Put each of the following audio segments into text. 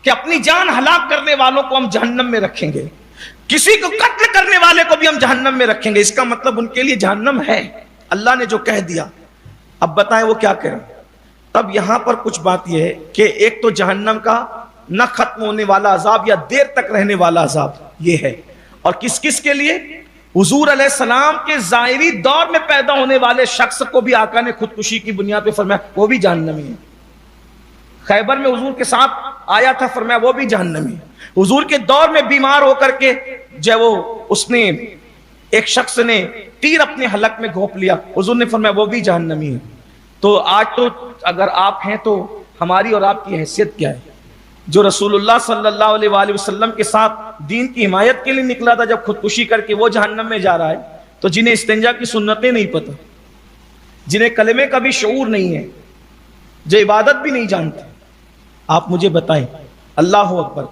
کہ اپنی جان ہلاک کرنے والوں کو ہم جہنم میں رکھیں گے, کسی کو قتل کرنے والے کو بھی ہم جہنم میں رکھیں گے. اس کا مطلب ان کے لیے جہنم ہے. اللہ نے جو کہہ دیا, اب بتائیں وہ کیا کریں. تب یہاں پر کچھ بات یہ ہے کہ ایک تو جہنم کا نہ ختم ہونے والا عذاب یا دیر تک رہنے والا عذاب یہ ہے, اور کس کس کے لیے؟ حضور علیہ السلام کے ظاہری دور میں پیدا ہونے والے شخص کو بھی آقا نے خودکشی کی بنیاد پہ فرمایا وہ بھی جہنمی ہے. خیبر میں حضور کے ساتھ آیا تھا, فرمایا وہ بھی جہنمی. حضور کے دور میں بیمار ہو کر کے اس نے ایک شخص نے تیر اپنے حلق میں گھونپ لیا, حضور نے فرمایا وہ بھی جہنمی ہے. تو آج تو اگر آپ ہیں تو ہماری اور آپ کی حیثیت کیا ہے؟ جو رسول اللہ صلی اللہ علیہ وآلہ وسلم کے ساتھ دین کی حمایت کے لیے نکلا تھا, جب خودکشی کر کے وہ جہنم میں جا رہا ہے, تو جنہیں استنجا کی سنتیں نہیں پتہ, جنہیں کلمے کا بھی شعور نہیں ہے, جو عبادت بھی نہیں جانتے, آپ مجھے بتائیں. اللہ اکبر.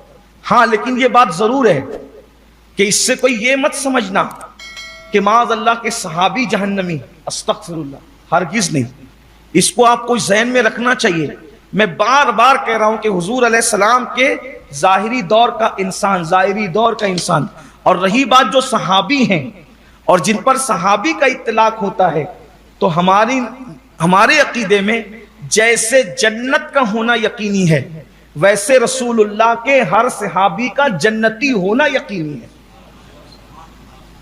ہاں لیکن یہ بات ضرور ہے کہ اس سے کوئی یہ مت سمجھنا کہ معاذ اللہ کے صحابی جہنمی, استغفر اللہ, ہرگز نہیں. اس کو آپ کو ذہن میں رکھنا چاہیے. میں بار بار کہہ رہا ہوں کہ حضور علیہ السلام کے ظاہری دور کا انسان, اور رہی بات جو صحابی ہیں اور جن پر صحابی کا اطلاق ہوتا ہے, تو ہمارے عقیدے میں جیسے جنت کا ہونا یقینی ہے, ویسے رسول اللہ کے ہر صحابی کا جنتی ہونا یقینی ہے.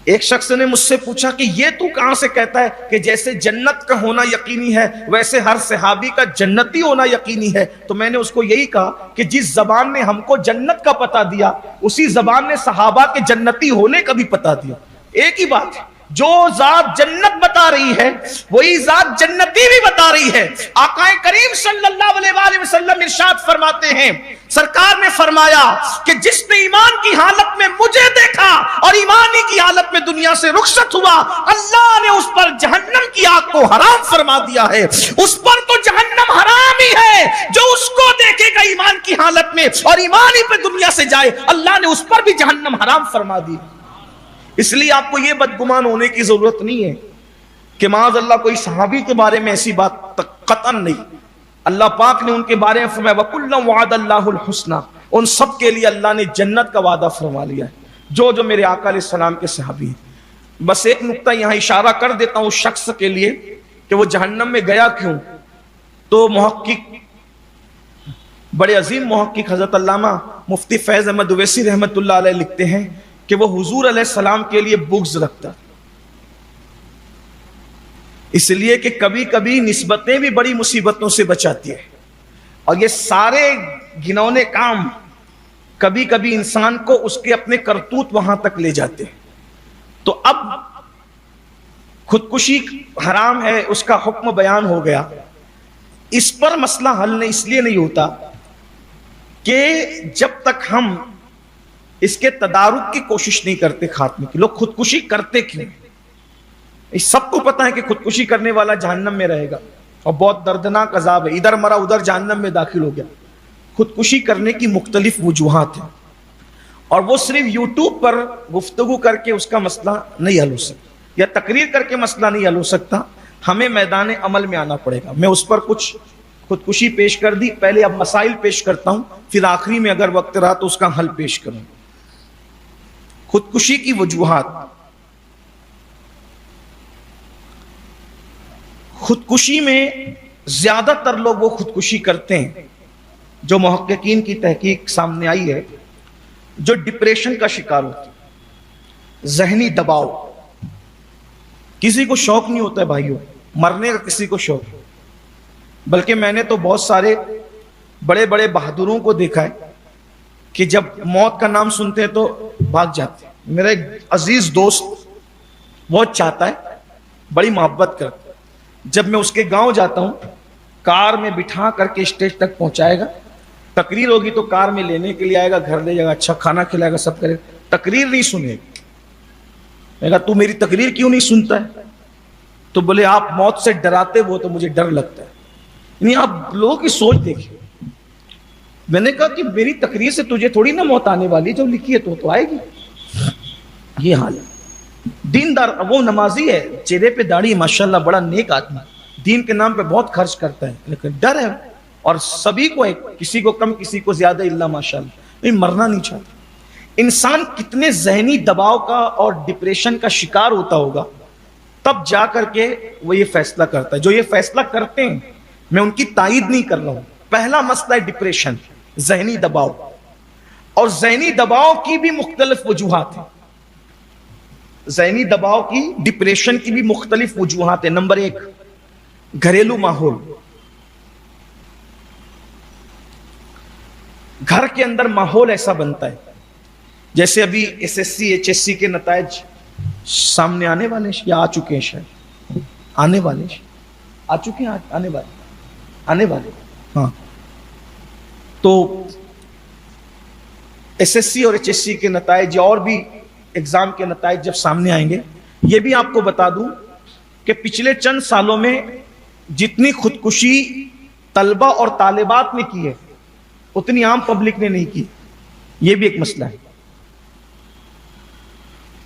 ایک شخص نے مجھ سے پوچھا کہ یہ تو کہاں سے کہتا ہے کہ جیسے جنت کا ہونا یقینی ہے ویسے ہر صحابی کا جنتی ہونا یقینی ہے؟ تو میں نے اس کو یہی کہا کہ جس زبان نے ہم کو جنت کا پتہ دیا, اسی زبان نے صحابہ کے جنتی ہونے کا بھی پتہ دیا. ایک ہی بات ہے, جو ذات جنت بتا رہی ہے وہی ذات جنتی بھی بتا رہی ہے. آقا کریم صلی اللہ علیہ وآلہ وسلم ارشاد فرماتے ہیں, سرکار نے فرمایا کہ جس نے ایمان کی حالت میں مجھے دیکھا اور ایمانی کی حالت میں دنیا سے رخصت ہوا, اللہ نے اس پر جہنم کی آگ کو حرام فرما دیا ہے. اس پر تو جہنم حرام ہی ہے, جو اس کو دیکھے گا ایمان کی حالت میں اور ایمانی پہ دنیا سے جائے, اللہ نے اس پر بھی جہنم حرام فرما دی. اس لیے آپ کو یہ بدگمان ہونے کی ضرورت نہیں ہے کہ معاذ اللہ کوئی صحابی کے بارے میں ایسی بات قطعاً نہیں. اللہ پاک نے ان کے بارے میں فرمایا وَكُلًّا وَعَدَ اللَّهُ الْحُسْنَى, ان سب کے لیے اللہ نے جنت کا وعدہ فرما لیا ہے, جو میرے آقا علیہ السلام کے صحابی ہیں. بس ایک نقطہ یہاں اشارہ کر دیتا ہوں اس شخص کے لیے کہ وہ جہنم میں گیا کیوں. تو محقق, بڑے عظیم محقق حضرت علامہ مفتی فیض احمد اویسی رحمۃ اللہ علیہ لکھتے ہیں کہ وہ حضور علیہ السلام کے لیے بغض رکھتا, اس لیے کہ کبھی کبھی نسبتیں بھی بڑی مصیبتوں سے بچاتی ہے, اور یہ سارے گھنونے کام کبھی کبھی انسان کو اس کے اپنے کرتوت وہاں تک لے جاتے ہیں. تو اب خودکشی حرام ہے, اس کا حکم بیان ہو گیا. اس پر مسئلہ حل اس لیے نہیں ہوتا کہ جب تک ہم اس کے تدارک کی کوشش نہیں کرتے خاتمے کی. لوگ خودکشی کرتے کیوں؟ سب کو پتا ہے کہ خودکشی کرنے والا جہنم میں رہے گا اور بہت دردناک عذاب ہے, ادھر مرا ادھر جہنم میں داخل ہو گیا. خودکشی کرنے کی مختلف وجوہات ہیں, اور وہ صرف یوٹیوب پر گفتگو کر کے اس کا مسئلہ نہیں حل ہو سکتا, یا تقریر کر کے مسئلہ نہیں حل ہو سکتا. ہمیں میدان عمل میں آنا پڑے گا. میں اس پر کچھ خودکشی پیش کر دی, پہلے اب مسائل پیش کرتا ہوں, پھر آخری میں اگر وقت رہا تو اس کا حل پیش کروں. خودکشی کی وجوہات. خودکشی میں زیادہ تر لوگ وہ خودکشی کرتے ہیں جو محققین کی تحقیق سامنے آئی ہے, جو ڈپریشن کا شکار ہوتے ہیں, ذہنی دباؤ. کسی کو شوق نہیں ہوتا ہے بھائیوں مرنے کا, کسی کو شوق, بلکہ میں نے تو بہت سارے بڑے بڑے بہادروں کو دیکھا ہے کہ جب موت کا نام سنتے ہیں تو بھاگ جاتے ہیں. میرا ایک عزیز دوست بہت چاہتا ہے, بڑی محبت کرتا ہے, جب میں اس کے گاؤں جاتا ہوں کار میں بٹھا کر کے اسٹیج تک پہنچائے گا, تقریر ہوگی تو کار میں لینے کے لیے آئے گا, گھر لے جائے گا, اچھا کھانا کھلائے گا, سب کرے گا, تقریر نہیں سنے گا. میں کہا تو میری تقریر کیوں نہیں سنتا ہے؟ تو بولے آپ موت سے ڈراتے وہ تو مجھے ڈر لگتا ہے. یعنی آپ لوگوں کی سوچ دیکھیں. میں نے کہا کہ میری تقریر سے تجھے تھوڑی نہ موت آنے والی, جو لکھی ہے تو آئے گی. یہ حال ہے. دیندار, وہ نمازی ہے, چہرے پہ داڑھی, ماشاءاللہ بڑا نیک آدمی, دین کے نام پہ بہت خرچ کرتا ہے, لیکن ڈر ہے. اور سبھی کو ہے، کسی کو کم کسی کو زیادہ، الا ماشاءاللہ، نہیں مرنا نہیں چاہتا۔ انسان کتنے ذہنی دباؤ کا اور ڈپریشن کا شکار ہوتا ہوگا، تب جا کر کے وہ یہ فیصلہ کرتا ہے۔ جو یہ فیصلہ کرتے ہیں میں ان کی تائید نہیں کر رہا ہوں۔ پہلا مسئلہ ہے ڈپریشن، ذہنی دباؤ، اور ذہنی دباؤ کی بھی مختلف وجوہات ہیں۔ ذہنی دباؤ کی، ڈپریشن کی بھی مختلف وجوہات ہیں۔ نمبر 1، گھریلو ماحول۔ گھر کے اندر ماحول ایسا بنتا ہے، جیسے ابھی SSC HSC کے نتائج سامنے آنے والے ہیں یا آ چکے ہیں، شاید آنے والے ہیں، آ چکے ہیں، آنے والے ہاں۔ تو SSC اور HSC کے نتائج یا اور بھی ایگزام کے نتائج جب سامنے آئیں گے، یہ بھی آپ کو بتا دوں کہ پچھلے چند سالوں میں جتنی خودکشی طلبہ اور طالبات نے کی ہے اتنی عام پبلک نے نہیں کی، یہ بھی ایک مسئلہ ہے۔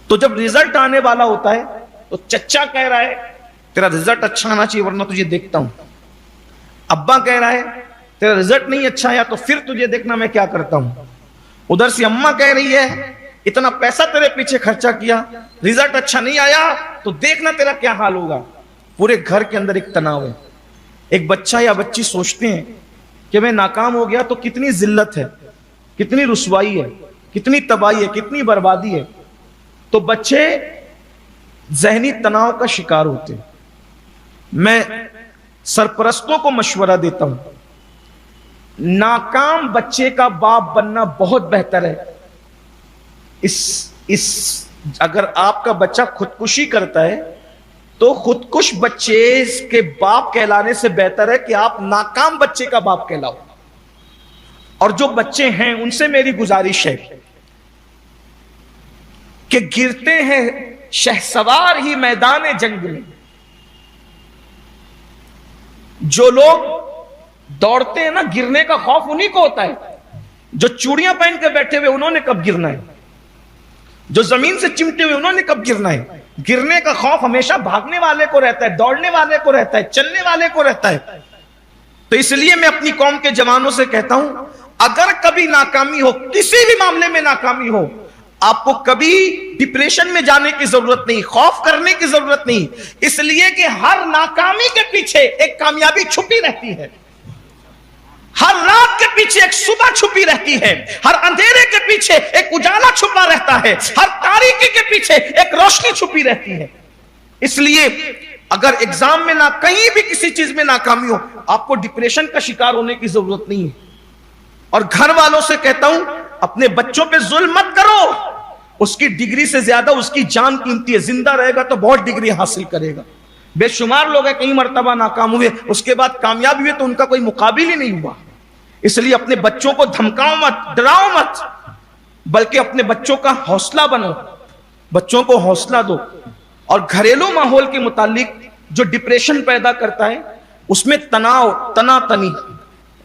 تو جب رزلٹ آنے والا ہوتا ہے تو چچا کہہ رہا ہے تیرا رزلٹ اچھا آنا چاہیے ورنہ تجھے دیکھتا ہوں، ابا کہہ رہا ہے تیرا رزلٹ نہیں اچھا آیا تو پھر تجھے دیکھنا میں کیا کرتا ہوں، ادھر سے اماں کہہ رہی ہے اتنا پیسہ تیرے پیچھے خرچہ کیا، رزلٹ اچھا نہیں آیا تو دیکھنا تیرا کیا حال ہوگا۔ پورے گھر کے اندر ایک تناؤ ہے۔ ایک بچہ یا بچی سوچتے ہیں کہ میں ناکام ہو گیا تو کتنی ذلت ہے، کتنی رسوائی ہے، کتنی تباہی ہے، کتنی بربادی ہے، تو بچے ذہنی تناؤ کا شکار ہوتے ہیں۔ میں سرپرستوں کو مشورہ دیتا ہوں، ناکام بچے کا باپ بننا بہت بہتر ہے۔ اگر آپ کا بچہ خودکشی کرتا ہے تو خودکش بچے کے باپ کہلانے سے بہتر ہے کہ آپ ناکام بچے کا باپ کہلاؤ۔ اور جو بچے ہیں ان سے میری گزارش ہے کہ گرتے ہیں شہسوار ہی میدان جنگ میں، جو لوگ دوڑتے ہیں نا گرنے کا خوف انہی کو ہوتا ہے، جو چوڑیاں پہن کے بیٹھے ہوئے انہوں نے کب گرنا ہے، جو زمین سے چمٹے ہوئے انہوں نے کب گرنا ہے۔ گرنے کا خوف ہمیشہ بھاگنے والے کو رہتا ہے، دوڑنے والے کو رہتا ہے، چلنے والے کو رہتا ہے۔ تو اس لیے میں اپنی قوم کے جوانوں سے کہتا ہوں، اگر کبھی ناکامی ہو، کسی بھی معاملے میں ناکامی ہو، آپ کو کبھی ڈپریشن میں جانے کی ضرورت نہیں، خوف کرنے کی ضرورت نہیں، اس لیے کہ ہر ناکامی کے پیچھے ایک کامیابی چھپی رہتی ہے، ہر رات کے پیچھے ایک صبح چھپی رہتی ہے، ہر اندھیرے کے پیچھے ایک اجالا چھپا رہتا ہے، ہر تاریکی کے پیچھے ایک روشنی چھپی رہتی ہے۔ اس لیے اگر ایگزام میں کہیں بھی کسی چیز میں ناکامی ہو، آپ کو ڈپریشن کا شکار ہونے کی ضرورت نہیں ہے۔ اور گھر والوں سے کہتا ہوں، اپنے بچوں پہ ظلم مت کرو، اس کی ڈگری سے زیادہ اس کی جان قیمتی ہے، زندہ رہے گا تو بہت ڈگری حاصل کرے گا۔ بے شمار لوگ ہیں کئی مرتبہ ناکام ہوئے، اس کے بعد کامیاب ہوئے تو ان کا کوئی مقابل ہی نہیں ہوا۔ اس لیے اپنے بچوں کو دھمکاؤ مت، ڈراؤ مت، بلکہ اپنے بچوں کا حوصلہ بنو، بچوں کو حوصلہ دو۔ اور گھریلو ماحول کے متعلق جو ڈپریشن پیدا کرتا ہے، اس میں تناؤ، تنا تنی،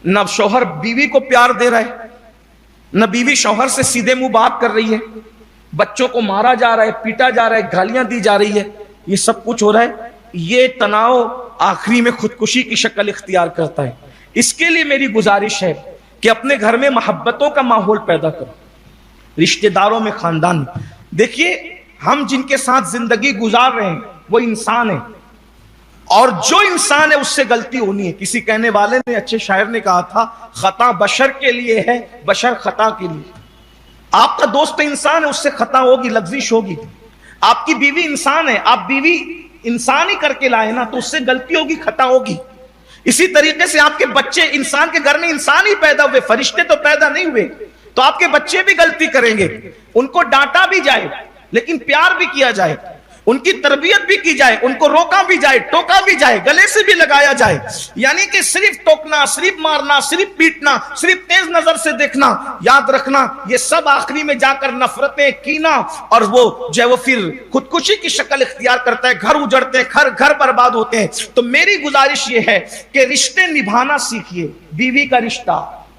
نہ شوہر بیوی کو پیار دے رہا ہے، نہ بیوی شوہر سے سیدھے منہ بات کر رہی ہے، بچوں کو مارا جا رہا ہے، پیٹا جا رہا ہے، گالیاں دی جا رہی ہے، یہ سب کچھ ہو رہا ہے۔ یہ تناؤ آخری میں خودکشی کی شکل اختیار کرتا ہے۔ اس کے لیے میری گزارش ہے کہ اپنے گھر میں محبتوں کا ماحول پیدا کرو، رشتہ داروں میں، خاندان میں۔ دیکھیے، ہم جن کے ساتھ زندگی گزار رہے ہیں وہ انسان ہیں، اور جو انسان ہے اس سے غلطی ہونی ہے۔ کسی کہنے والے نے، اچھے شاعر نے کہا تھا، خطا بشر کے لیے ہے، بشر خطا کے لیے۔ آپ کا دوست انسان ہے، اس سے خطا ہوگی، لغزش ہوگی۔ آپ کی بیوی انسان ہے، آپ بیوی انسان ہی کر کے لائے نا، تو اس سے غلطی ہوگی، خطا ہوگی۔ اسی طریقے سے آپ کے بچے، انسان کے گھر میں انسان ہی پیدا ہوئے، فرشتے تو پیدا نہیں ہوئے، تو آپ کے بچے بھی غلطی کریں گے۔ ان کو ڈانٹا بھی جائے لیکن پیار بھی کیا جائے، ان کی تربیت بھی کی جائے، ان کو روکا بھی جائے، ٹوکا بھی جائے، گلے سے بھی لگایا جائے۔ یعنی کہ صرف ٹوکنا، صرف مارنا، صرف پیٹنا، صرف تیز نظر سے دیکھنا، یاد رکھنا یہ سب آخری میں جا کر نفرتیں، کینہ، اور وہ جو ہے وہ پھر خودکشی کی شکل اختیار کرتا ہے، گھر اجڑتے ہیں، گھر برباد ہوتے ہیں۔ تو میری گزارش یہ ہے کہ رشتے نبھانا سیکھیے، بیوی کا رشتہ،